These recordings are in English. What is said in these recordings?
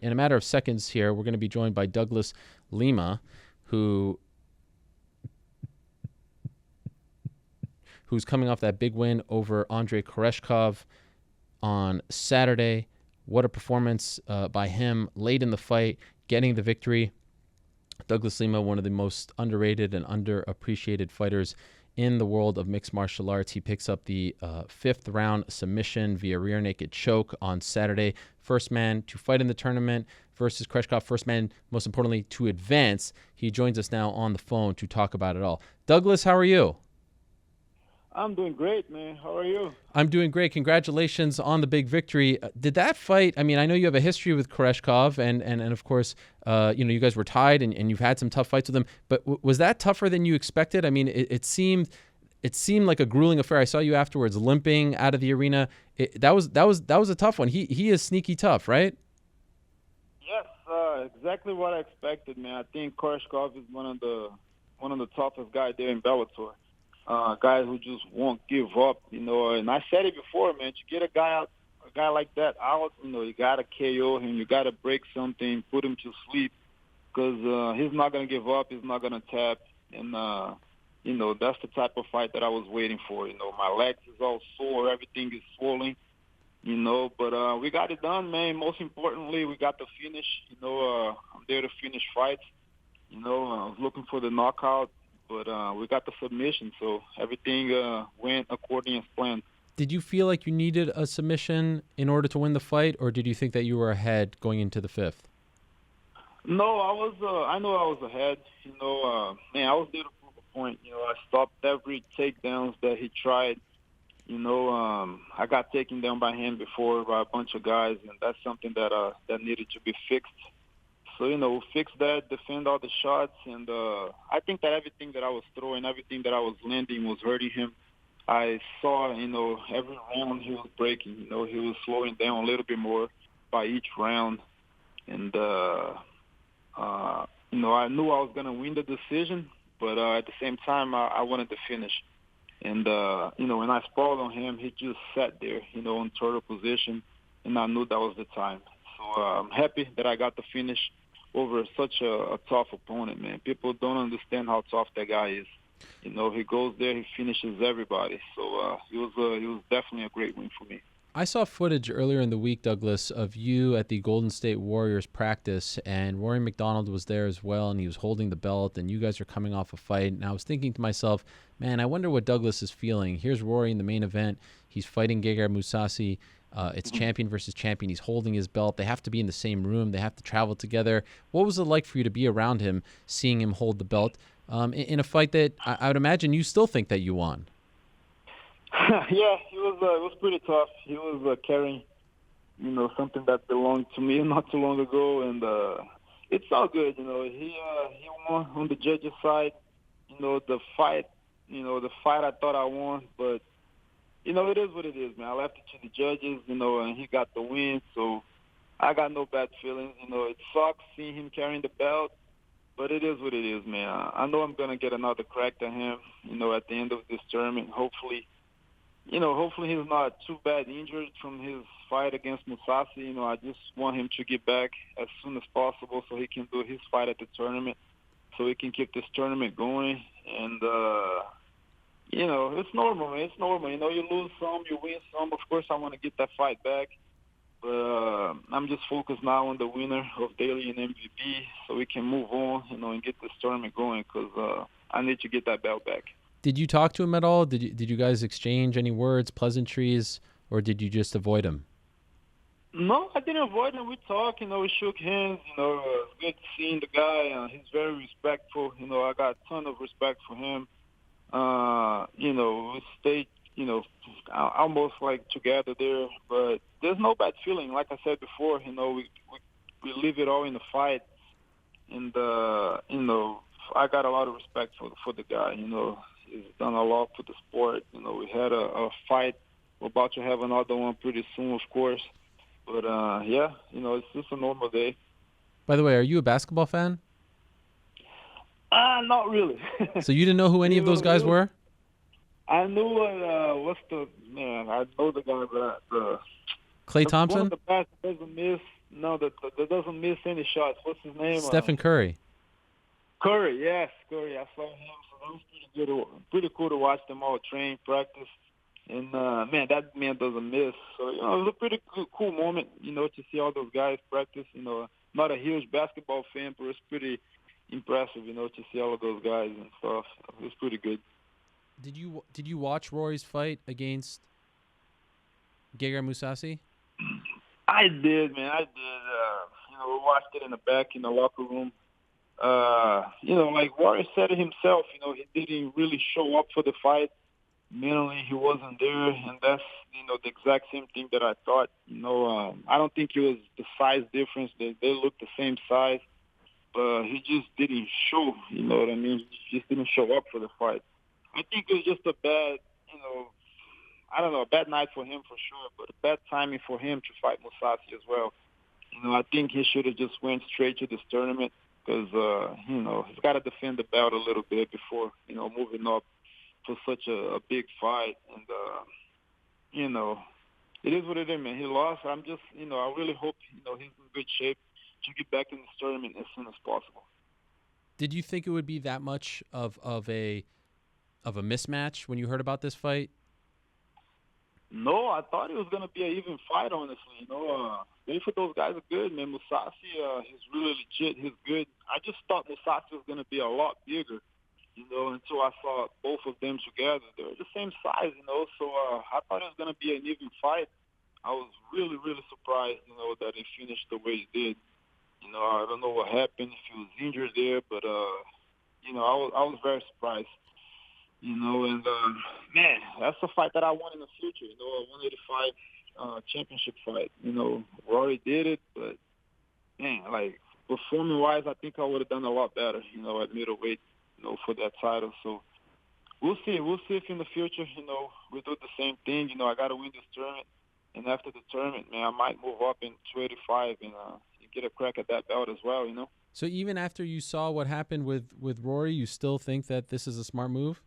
in a matter of seconds here, we're going to be joined by Douglas Lima, who's coming off that big win over Andrey Koreshkov on Saturday. What a performance by him late in the fight, getting the victory. Douglas Lima, one of the most underrated and underappreciated fighters in the world of mixed martial arts. He picks up the fifth round submission via rear naked choke on Saturday. First man to fight in the tournament versus Koreshkov. First man, most importantly, to advance. He joins us now on the phone to talk about it all. Douglas, how are you? I'm doing great, man. How are you? I'm doing great. Congratulations on the big victory. Did that fight, I mean, I know you have a history with Koreshkov, and of course, you guys were tied, and you've had some tough fights with him, but was that tougher than you expected? I mean, it seemed like a grueling affair. I saw you afterwards limping out of the arena. That was a tough one. He is sneaky tough, right? Yes, exactly what I expected, man. I think Koreshkov is one of the toughest guys there in Bellator. Guys who just won't give up, and I said it before, man, to get a guy like that out, you got to KO him, you got to break something, put him to sleep, because he's not going to give up, he's not going to tap, and, that's the type of fight that I was waiting for. My legs is all sore, everything is swollen, but we got it done, man. Most importantly, we got the finish. I'm there to finish fights. I was looking for the knockout, but we got the submission, so everything went according as planned. Did you feel like you needed a submission in order to win the fight, or did you think that you were ahead going into the fifth? No, I know I was ahead. Man, I was there to prove a point. I stopped every takedowns that he tried. I got taken down by him before by a bunch of guys, and that's something that needed to be fixed. So, fix that, defend all the shots, and I think that everything that I was throwing, everything that I was landing was hurting him. I saw, every round he was breaking. He was slowing down a little bit more by each round. And, I knew I was going to win the decision, but at the same time, I wanted to finish. And, when I sprawled on him, he just sat there, in turtle position, and I knew that was the time. So I'm happy that I got the finish over such a tough opponent, man. People don't understand how tough that guy is. He goes there, he finishes everybody. So it was definitely a great win for me. I saw footage earlier in the week, Douglas, of you at the Golden State Warriors practice, and Rory MacDonald was there as well, and he was holding the belt, and you guys are coming off a fight. And I was thinking to myself, man, I wonder what Douglas is feeling. Here's Rory in the main event. He's fighting Gegard Mousasi. It's champion versus champion. He's holding his belt. They have to be in the same room. They have to travel together. What was it like for you to be around him, seeing him hold the belt in a fight that I would imagine you still think that you won? Yeah, it was pretty tough. He was carrying, something that belonged to me not too long ago, and it's all good. He won on the judges' side. The fight I thought I won, but. It is what it is, man. I left it to the judges, and he got the win, so I got no bad feelings. It sucks seeing him carrying the belt, but it is what it is, man. I know I'm going to get another crack at him, at the end of this tournament. Hopefully he's not too bad injured from his fight against Mousasi. I just want him to get back as soon as possible so he can do his fight at the tournament, so we can keep this tournament going, and it's normal, man. It's normal. You lose some, you win some. Of course, I want to get that fight back. But I'm just focused now on the winner of Daily and MVP so we can move on, and get this tournament going because I need to get that belt back. Did you talk to him at all? Did you guys exchange any words, pleasantries, or did you just avoid him? No, I didn't avoid him. We talked, we shook hands. It's good seeing the guy. He's very respectful. I got a ton of respect for him. We stayed, almost like together there, but there's no bad feeling. Like I said before, we leave it all in the fight, and I got a lot of respect for the guy. He's done a lot for the sport. We had a fight. We're about to have another one pretty soon, of course. But it's just a normal day. By the way, are you a basketball fan? Not really. So you didn't know who any of those guys were? I knew I know the guy, but Klay Thompson? one of the best doesn't miss. No, that doesn't miss any shots. What's his name? Stephen Curry. Curry, yes, Curry. I saw him, so that was pretty good. Pretty cool to watch them all train, practice, and man, that man doesn't miss. So it was a pretty cool moment, to see all those guys practice. Not a huge basketball fan, but it's pretty impressive, to see all of those guys and stuff. It was pretty good. Did you watch Rory's fight against Gegard Mousasi? I did, man. I did. We watched it in the back in the locker room. Like Rory said it himself, he didn't really show up for the fight. Mentally, he wasn't there, and that's, the exact same thing that I thought. I don't think it was the size difference. They looked the same size, but he just didn't show, you know what I mean? He just didn't show up for the fight. I think it was just a bad, a bad night for him for sure, but a bad timing for him to fight Mousasi as well. I think he should have just went straight to this tournament because, he's got to defend the belt a little bit before, moving up for such a big fight. And, it is what it is, man. He lost. I'm just, I really hope, he's in good shape to get back in this tournament as soon as possible. Did you think it would be that much of a mismatch when you heard about this fight? No, I thought it was going to be an even fight, honestly. Both of those guys are good, man. Mousasi, he's really legit. He's good. I just thought Mousasi was going to be a lot bigger, until I saw both of them together. They're the same size, so I thought it was going to be an even fight. I was really, really surprised, that he finished the way he did. I don't know what happened, if he was injured there, but, I was very surprised. And man, that's a fight that I want in the future. A 185 championship fight. Rory did it, but man, like performing-wise, I think I would have done a lot better. At middleweight, for that title. So we'll see. We'll see if in the future, we do the same thing. I got to win this tournament, and after the tournament, man, I might move up in 285 and get a crack at that belt as well. So even after you saw what happened with Rory, you still think that this is a smart move?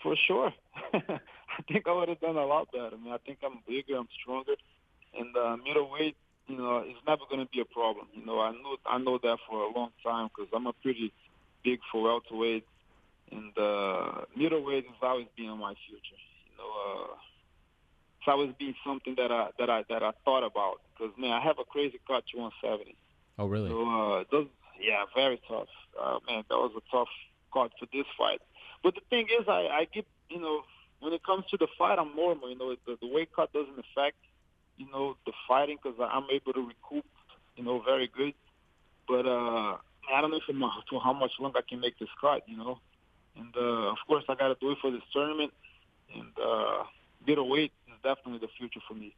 For sure. I think I would have done a lot better. I think I'm bigger, I'm stronger, and middleweight, it's never going to be a problem. I know that for a long time because I'm a pretty big for welterweight, and middleweight has always been in my future. It's always been something that I thought about because man, I have a crazy cut to 170. Oh, really? So very tough. Man, that was a tough cut for this fight. But the thing is, I get, when it comes to the fight, I'm normal. The weight cut doesn't affect, the fighting because I'm able to recoup, very good. But I don't know for how much longer I can make this cut, And, of course, I got to do it for this tournament. And middleweight is definitely the future for me,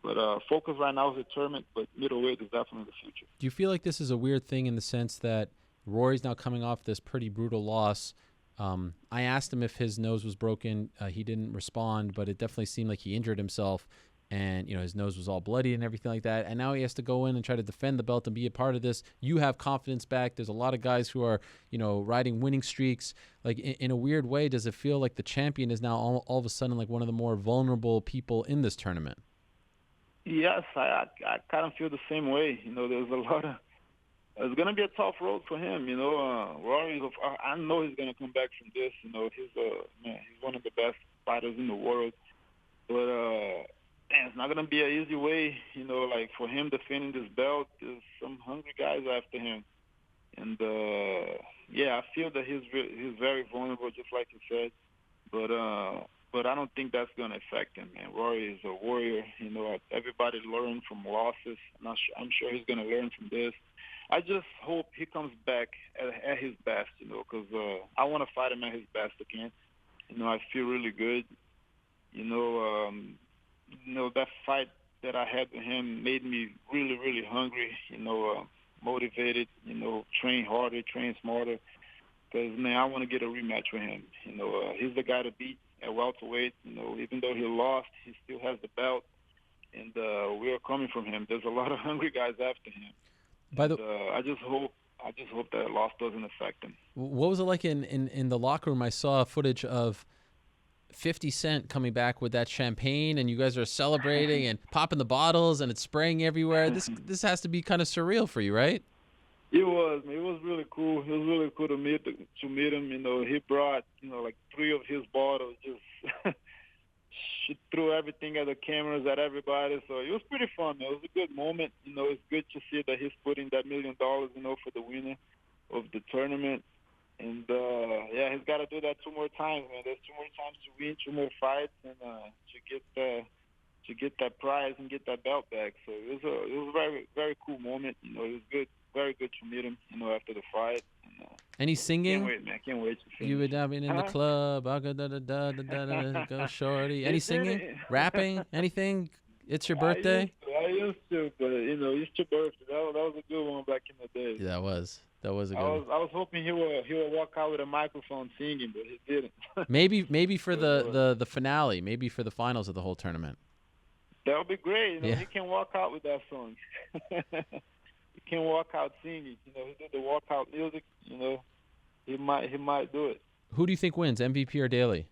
But focus right now is the tournament, but middleweight is definitely the future. Do you feel like this is a weird thing in the sense that Rory's now coming off this pretty brutal loss? I asked him if his nose was broken. He didn't respond, but it definitely seemed like he injured himself, and his nose was all bloody and everything like that. And now he has to go in and try to defend the belt and be a part of this. You have confidence back. There's a lot of guys who are, riding winning streaks. Like in a weird way, does it feel like the champion is now all of a sudden like one of the more vulnerable people in this tournament? Yes, I kind of feel the same way. There's a lot of. It's going to be a tough road for him, Rory, I know he's going to come back from this. He's one of the best fighters in the world. But, it's not going to be an easy way, like for him defending this belt. There's some hungry guys after him. And, I feel that he's very vulnerable, just like you said. But I don't think that's going to affect him, man. Rory is a warrior. Everybody learned from losses. I'm sure he's going to learn from this. I just hope he comes back at his best, because I want to fight him at his best again. I feel really good. That fight that I had with him made me really, really hungry, motivated, train harder, train smarter. Because, man, I want to get a rematch with him. He's the guy to beat at welterweight. Even though he lost, he still has the belt. And we're coming from him. There's a lot of hungry guys after him. I just hope that loss doesn't affect him. What was it like in the locker room? I saw footage of 50 Cent coming back with that champagne, and you guys are celebrating and popping the bottles, and it's spraying everywhere. This has to be kind of surreal for you, right? It was, man. It was really cool. It was really cool to meet him. You know, he brought, you know, like 3 of his bottles, just she threw everything at the cameras, at everybody. So it was pretty fun, man. It was a good moment. You know, it's good to see that he's putting that $1 million, you know, for the winner of the tournament. And, yeah, he's got to do that 2 more times, man. There's 2 more times to win, 2 more fights, and to get that prize and get that belt back. So it was a very, very cool moment. You know, it was good. Very good to meet him, you know, after the fight. And, any singing? Can't wait, man. Can't wait to see You were down in the club. Go shorty. Any singing? Rapping? Anything? It's your birthday? I used to, but, you know, it's your birthday. That was a good one back in the day. Yeah, that was a good one. I was hoping he would walk out with a microphone singing, but he didn't. maybe for the finale, maybe for the finals of the whole tournament. That would be great. You know, yeah. He can walk out with that song. He can walk out singing. You know, he did the walkout music. You know, he might do it. Who do you think wins, MVP or Daly?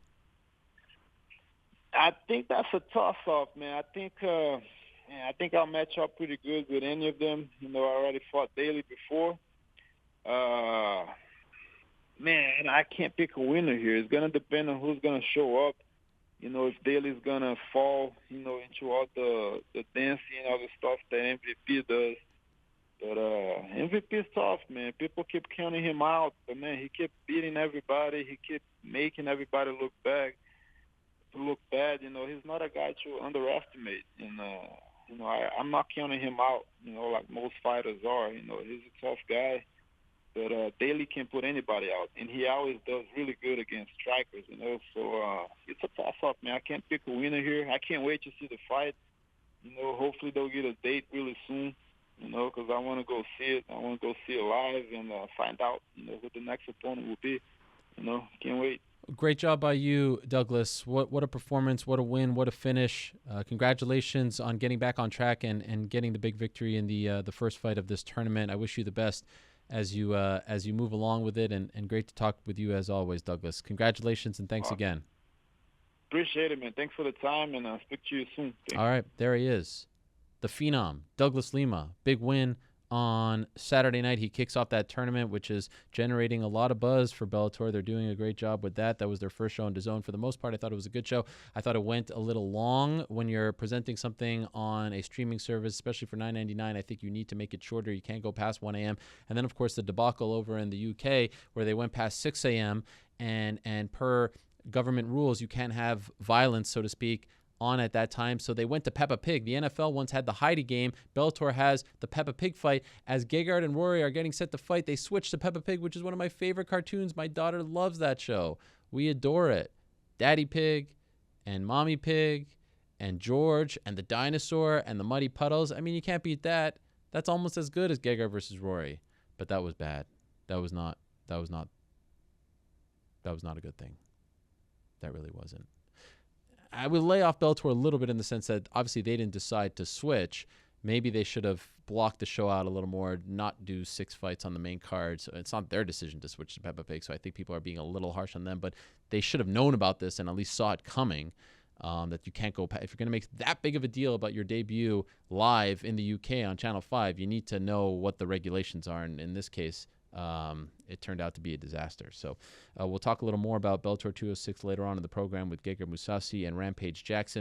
I think that's a toss-up, man. I think I'll match up pretty good with any of them. You know, I already fought Daly before. Man, I can't pick a winner here. It's gonna depend on who's gonna show up. You know, if Daly's gonna fall, you know, into all the dancing and all the stuff that MVP does. But MVP is tough, man. People keep counting him out, but man, he kept beating everybody. He kept making everybody look bad. You know, he's not a guy to underestimate. And you know, I'm not counting him out. You know, like most fighters are. You know, he's a tough guy. But Daly can put anybody out, and he always does really good against strikers. You know, so it's a toss-up, man. I can't pick a winner here. I can't wait to see the fight. You know, hopefully they'll get a date really soon. You know, because I want to go see it. I want to go see it live and find out, you know, who the next opponent will be. You know, can't wait. Great job by you, Douglas. What a performance, what a win, what a finish. Congratulations on getting back on track and getting the big victory in the first fight of this tournament. I wish you the best as you move along with it, and great to talk with you as always, Douglas. Congratulations and thanks again. Appreciate it, man. Thanks for the time, and I'll speak to you soon. Thanks. All right, there he is. The Phenom, Douglas Lima. Big win on Saturday night. He kicks off that tournament, which is generating a lot of buzz for Bellator. They're doing a great job with that. That was their first show on DAZN. For the most part, I thought it was a good show. I thought it went a little long. When you're presenting something on a streaming service, especially for $9.99, I think you need to make it shorter. You can't go past 1 a.m. And then, of course, the debacle over in the UK where they went past 6 a.m. and per government rules, you can't have violence, so to speak, on at that time. So they went to Peppa Pig. The NFL once had the Heidi game. Bellator has the Peppa Pig fight. As Gegard and Rory are getting set to fight, they switch to Peppa Pig, which is one of my favorite cartoons. My daughter loves that show. We adore it. Daddy Pig and Mommy Pig and George and the dinosaur and the muddy puddles. I mean, you can't beat that. That's almost as good as Gegard versus Rory. But that was bad. That was not a good thing. That really wasn't. I would lay off Bellator a little bit in the sense that obviously they didn't decide to switch. Maybe they should have blocked the show out a little more, not do 6 fights on the main card. So it's not their decision to switch to Peppa Pig, so I think people are being a little harsh on them. But they should have known about this and at least saw it coming, that you can't go – if you're going to make that big of a deal about your debut live in the UK on Channel 5, you need to know what the regulations are. And in this case – it turned out to be a disaster. So we'll talk a little more about Bellator 206 later on in the program with Gegard Mousasi and Rampage Jackson.